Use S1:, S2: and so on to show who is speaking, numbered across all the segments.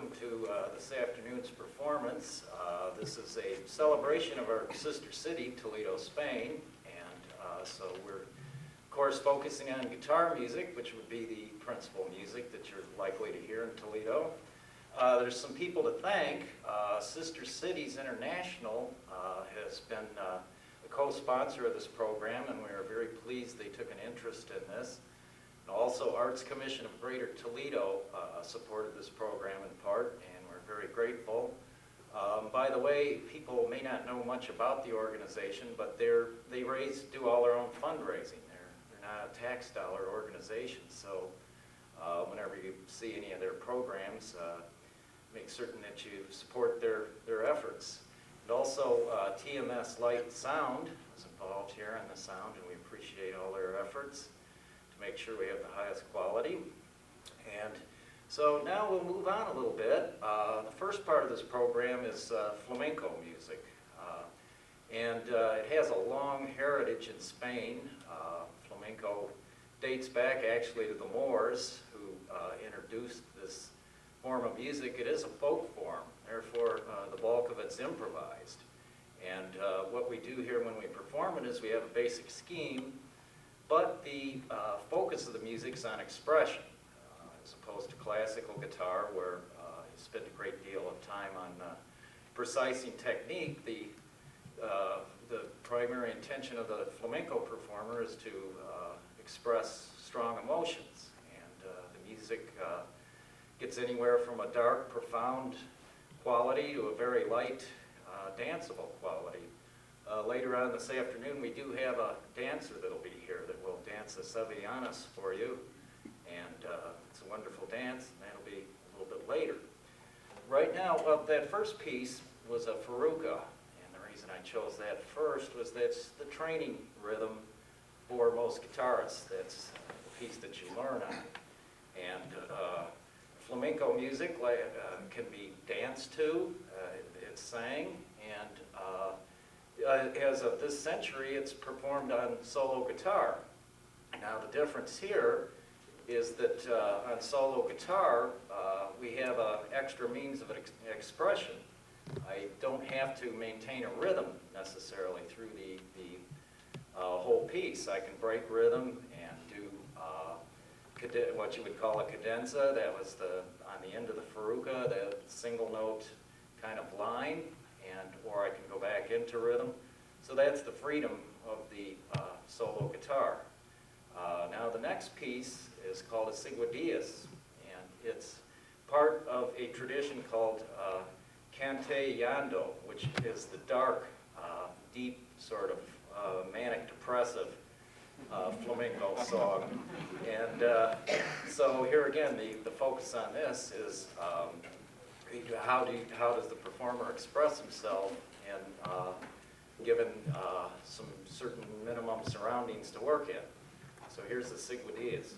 S1: welcome to this afternoon's performance. This is a celebration of our sister city, Toledo, Spain, and so we're, of course, focusing on guitar music, which would be the principal music that you're likely to hear in Toledo. There's some people to thank. Sister Cities International has been a co-sponsor of this program, and we are very pleased they took an interest in this. Also, Arts Commission of Greater Toledo supported this program in part, and we're very grateful. By the way, people may not know much about the organization, but they do all their own fundraising. They're not a tax dollar organization, so whenever you see any of their programs, make certain that you support their efforts. And also, TMS Light Sound is involved here in the sound, and we appreciate all their efforts. Make sure we have the highest quality. And so now we'll move on a little bit. The first part of this program is flamenco music. And it has a long heritage in Spain. Flamenco dates back actually to the Moors, who introduced this form of music. It is a folk form, therefore the bulk of it's improvised. And what we do here when we perform it is we have a basic scheme, but the focus of the music is on expression, as opposed to classical guitar, where you spend a great deal of time on precising technique. The primary intention of the flamenco performer is to express strong emotions, and the music gets anywhere from a dark, profound quality to a very light, danceable quality. Later on this afternoon, we do have a dancer that'll be here that will dance the Ciguadius for you, and it's a wonderful dance, and that'll be a little bit later. Right now, well, that first piece was a farruca, and the reason I chose that first was that's the training rhythm for most guitarists. That's the piece that you learn on. And flamenco music can be danced to, it's sang, and as of this century, it's performed on solo guitar. Now the difference here is that on solo guitar, we have extra means of expression. I don't have to maintain a rhythm necessarily through the whole piece. I can break rhythm and do what you would call a cadenza. That was on the end of the farruca, the single note kind of line. Or I can go back into rhythm. So that's the freedom of the solo guitar. Now the next piece is called a Ciguadius, and it's part of a tradition called cante yando, which is the dark, deep sort of manic depressive flamenco song. And so here again, the focus on this is how does the performer express himself, and given some certain minimum surroundings to work in. So here's the Ciguadius.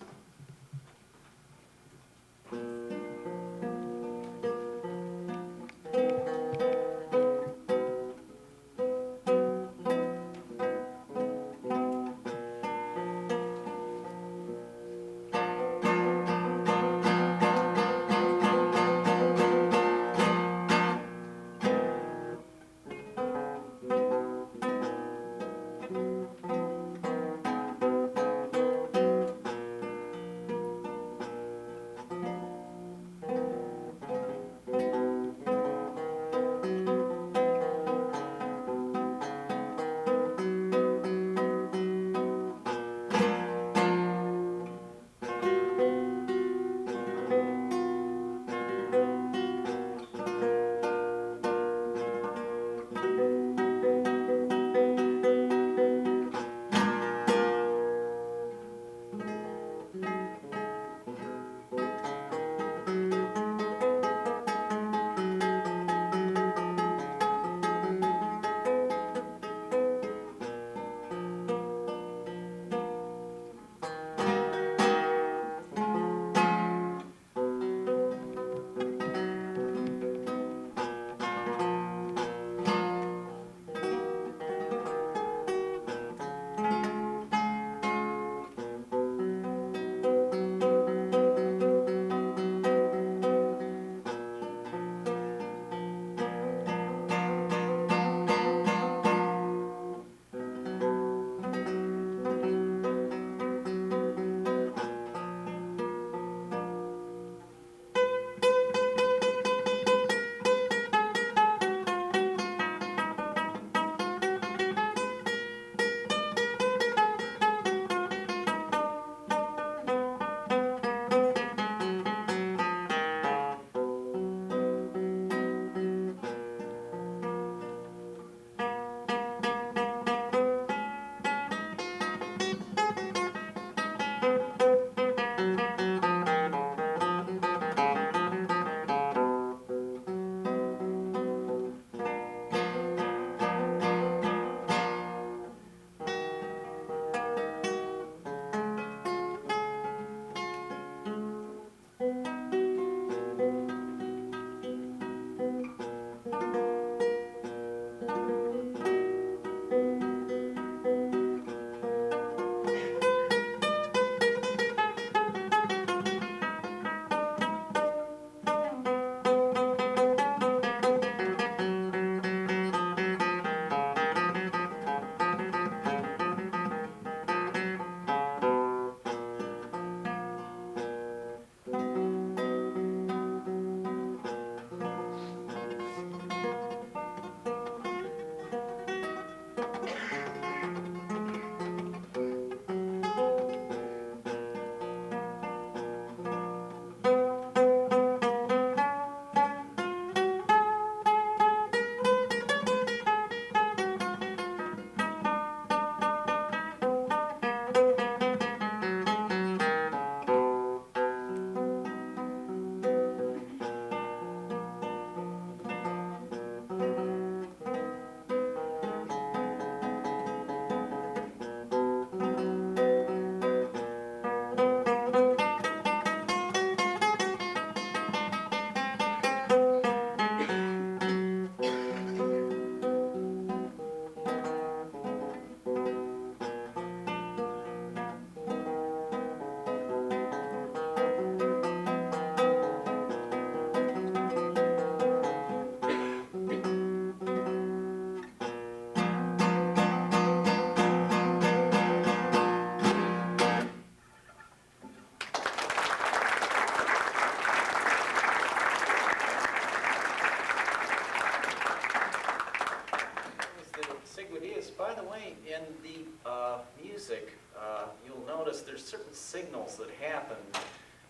S1: that happen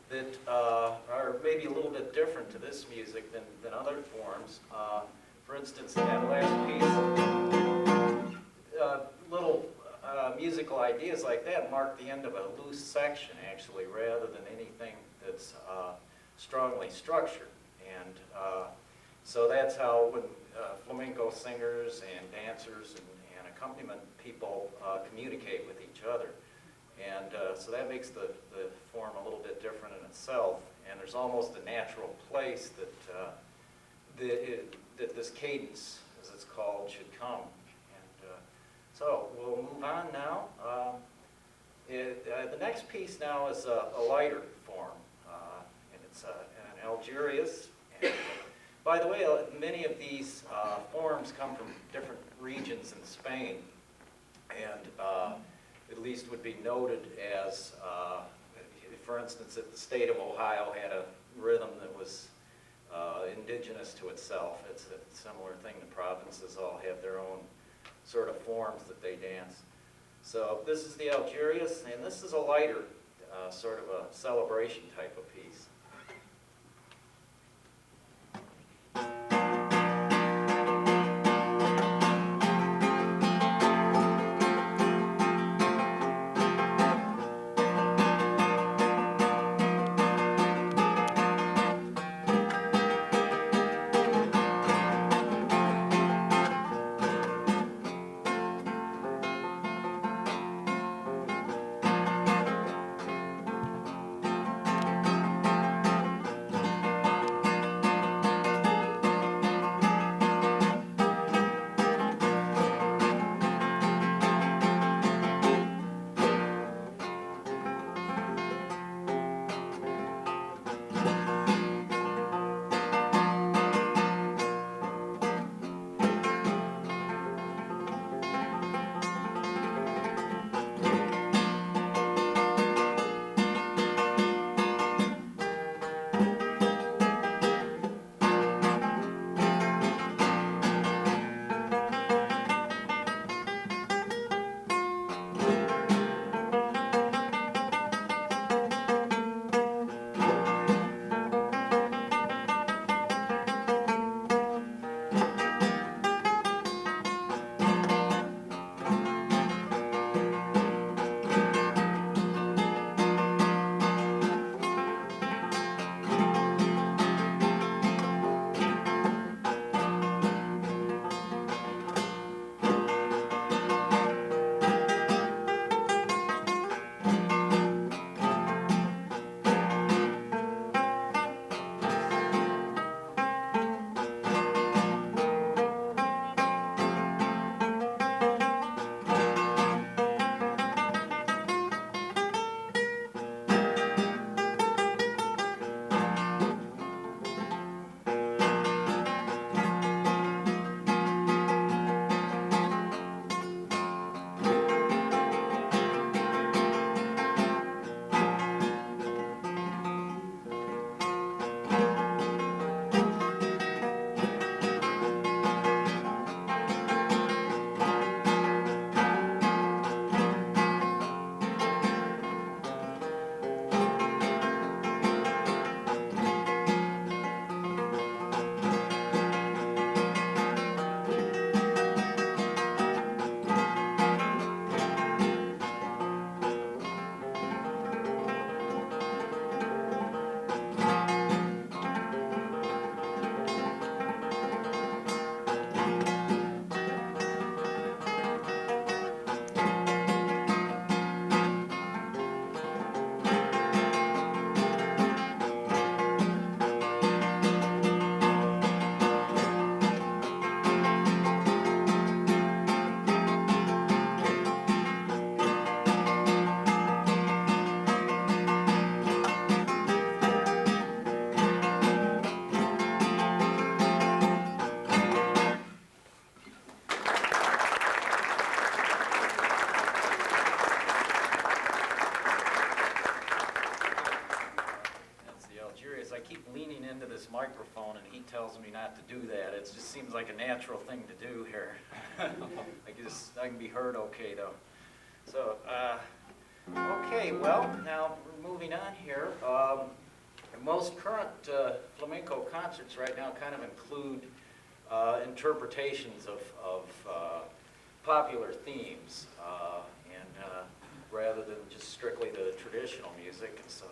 S1: that are maybe a little bit different to this music than other forms. For instance, that last piece, little musical ideas like that mark the end of a loose section, actually, rather than anything that's strongly structured. And so that's how when flamenco singers and dancers and accompaniment people communicate with each other. And so that makes the form a little bit different in itself. And there's almost a natural place that this cadence, as it's called, should come. And so we'll move on now. The next piece now is a lighter form, and it's an Algerias. And, by the way, many of these forms come from different regions in Spain, and at least would be noted as, for instance, that the state of Ohio had a rhythm that was indigenous to itself. It's a similar thing. The provinces all have their own sort of forms that they dance. So this is the Algerias, and this is a lighter, sort of a celebration type of piece. Microphone and he tells me not to do that. It just seems like a natural thing to do here. I can be heard okay though. So Okay, well, now moving on here. Most current flamenco concerts right now kind of include interpretations of popular themes, rather than just strictly the traditional music. And so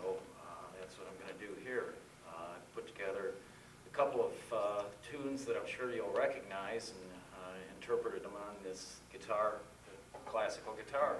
S1: that's what I'm going to do here. I put together a couple of tunes that I'm sure you'll recognize and interpreted them on this guitar, classical guitar.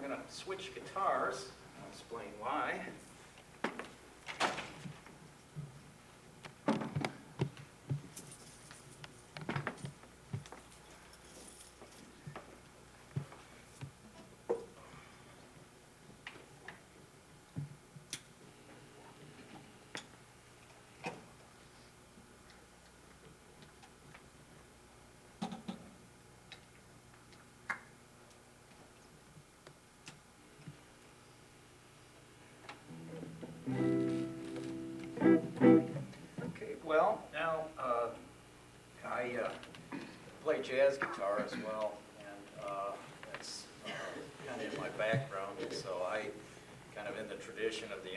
S1: we're going to switch guitars. I'll explain why. Well, now I play jazz guitar as well, and that's kind of in my background. So I, kind of in the tradition of the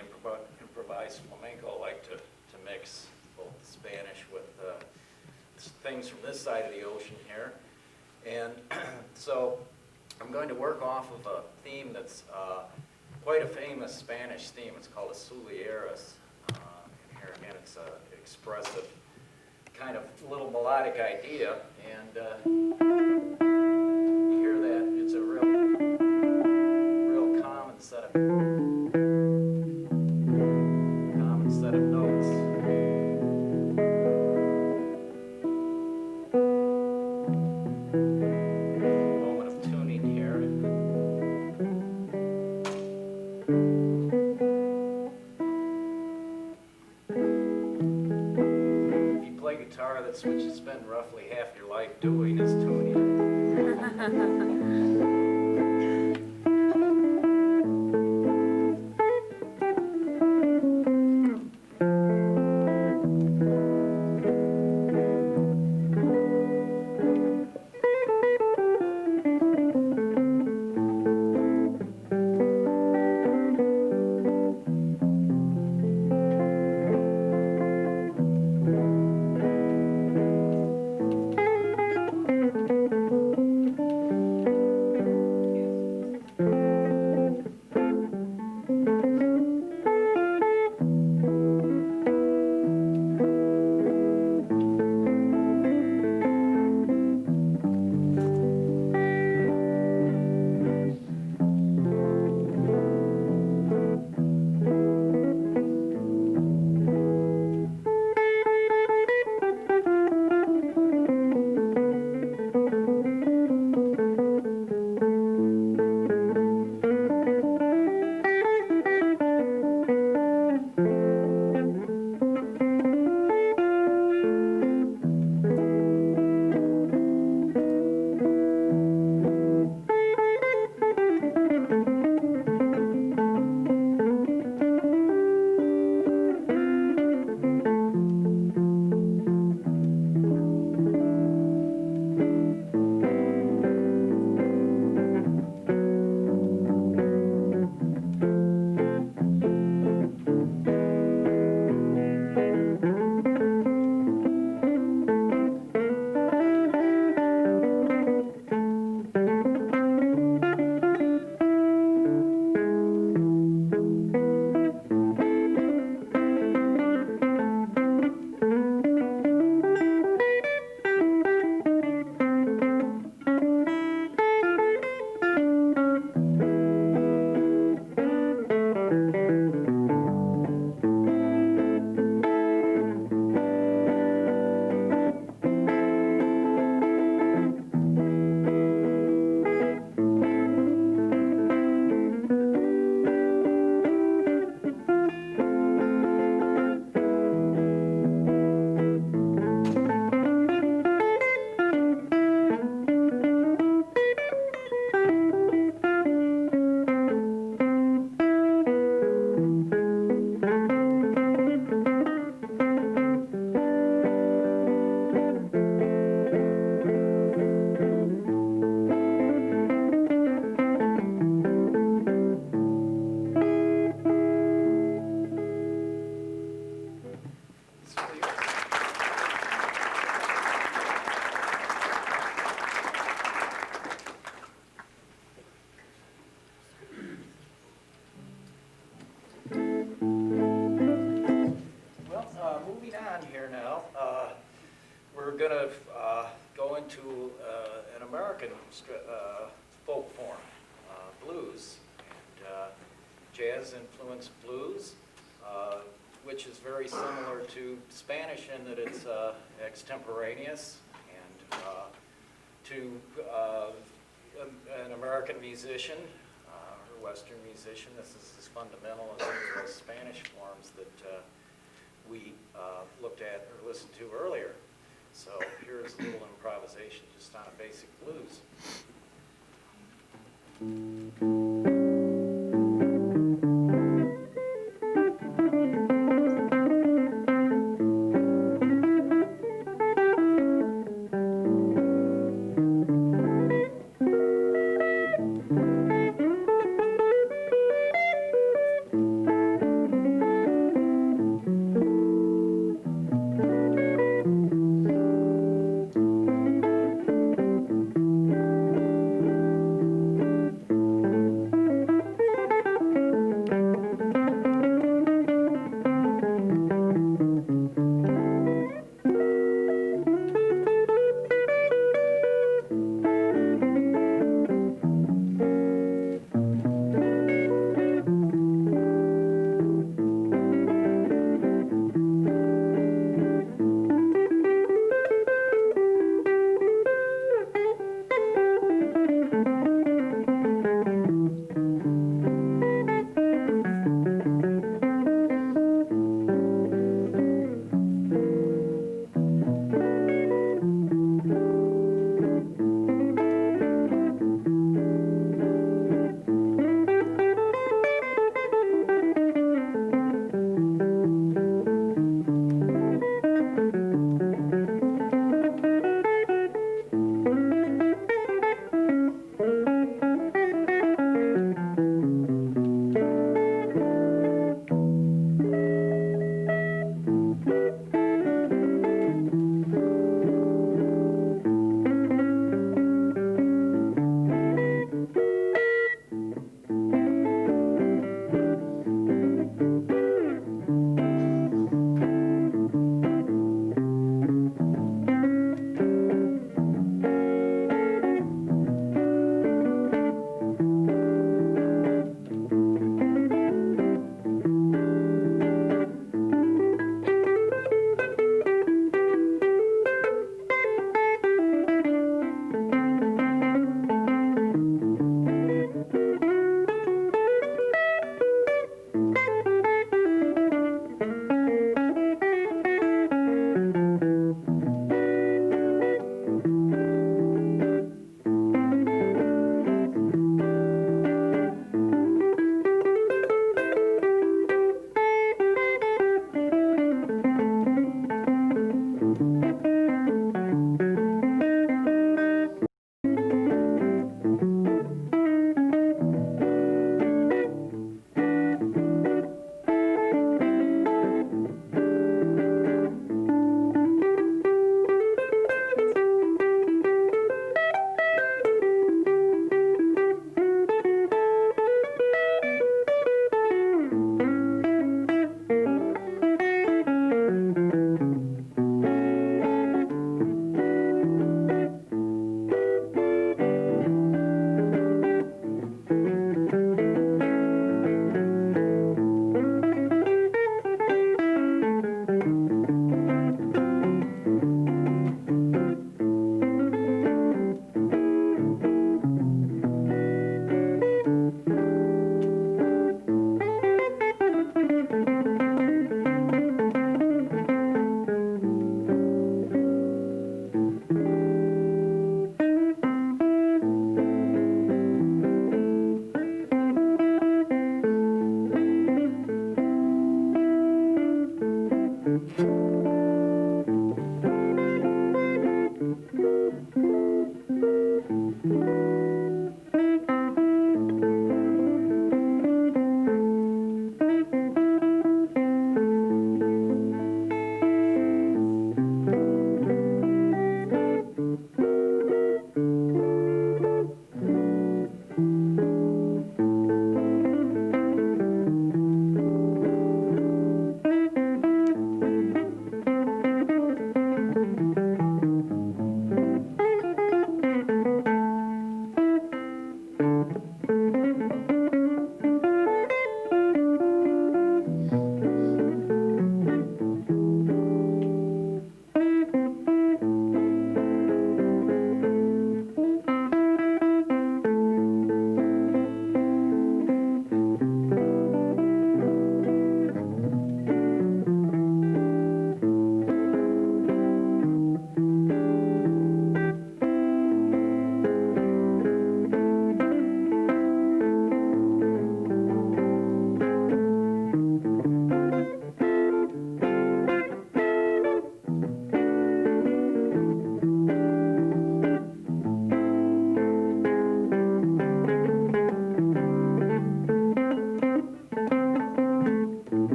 S1: improvised flamenco, like to mix both the Spanish with things from this side of the ocean here. And so I'm going to work off of a theme that's quite a famous Spanish theme. It's called Algerias. Here again, it's an expressive kind of little melodic idea, and you hear that it's a real common set of notes. Moment of tuning here. Guitar, that's what you spend roughly half your life doing, is tuning. we're going to go into an American folk form, blues. jazz-influenced blues, which is very similar to Spanish in that it's extemporaneous, and to an American musician or Western musician, this is as fundamental as the Spanish forms that we looked at or listened to earlier. So here's a little improvisation just on a basic blues.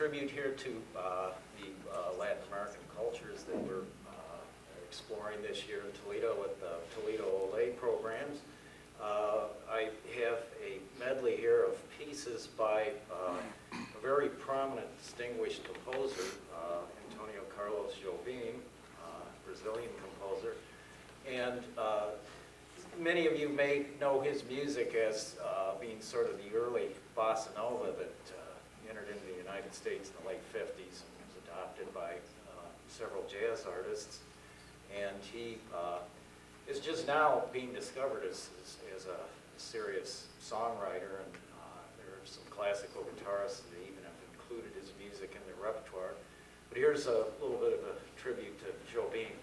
S1: tribute here to the Latin American cultures that we're exploring this year in Toledo with the Toledo programs. I have a medley here of pieces by a very prominent, distinguished composer, Antonio Carlos Jobim, Brazilian composer. And many of you may know his music as being sort of the early bossa nova that entered into the United States in the late 50s and was adopted by several jazz artists. And he is just now being discovered as a serious songwriter, and there are some classical guitarists that even have included his music in their repertoire. But here's a little bit of a tribute to Jobim.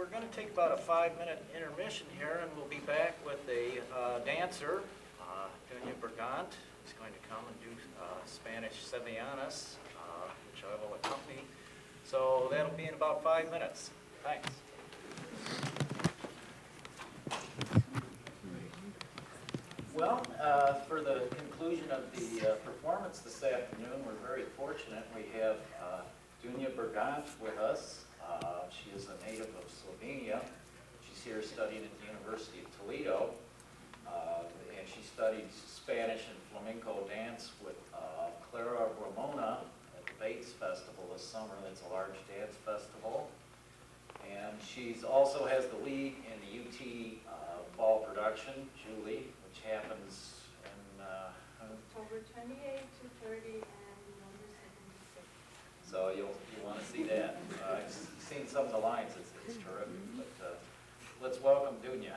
S1: we're going to take about a 5-minute intermission here, and we'll be back with a dancer, Dunya Bergant, who's going to come and do Spanish Sevillanas, which I will accompany. So that'll be in about 5 minutes. Thanks. Well, for the conclusion of the performance this afternoon, we're very fortunate. We have Dunya Bergant with us. She is a native of Slovenia. She's here studying at the University of Toledo. And she studied Spanish and flamenco dance with Clara Ramona at the Bates Festival this summer. That's a large dance festival. And she also has the lead in the UT fall production, Julie, which happens in
S2: October 28 to 30 and November 76.
S1: So you'll want to see that. I've seen some of the lines. It's terrific. But let's welcome Dunya.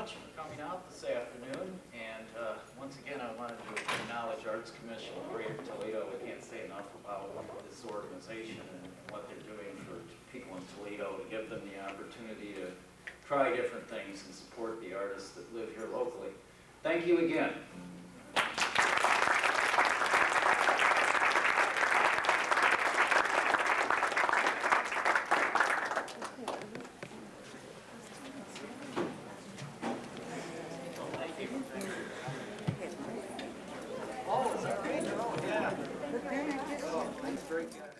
S1: much for coming out this afternoon. And once again, I wanted to acknowledge Arts Commission of Greater Toledo. We can't say enough about this organization and what they're doing for people in Toledo to give them the opportunity to try different things and support the artists that live here locally. Thank you again. Oh, is that right? Oh, yeah. Oh, thanks, very good.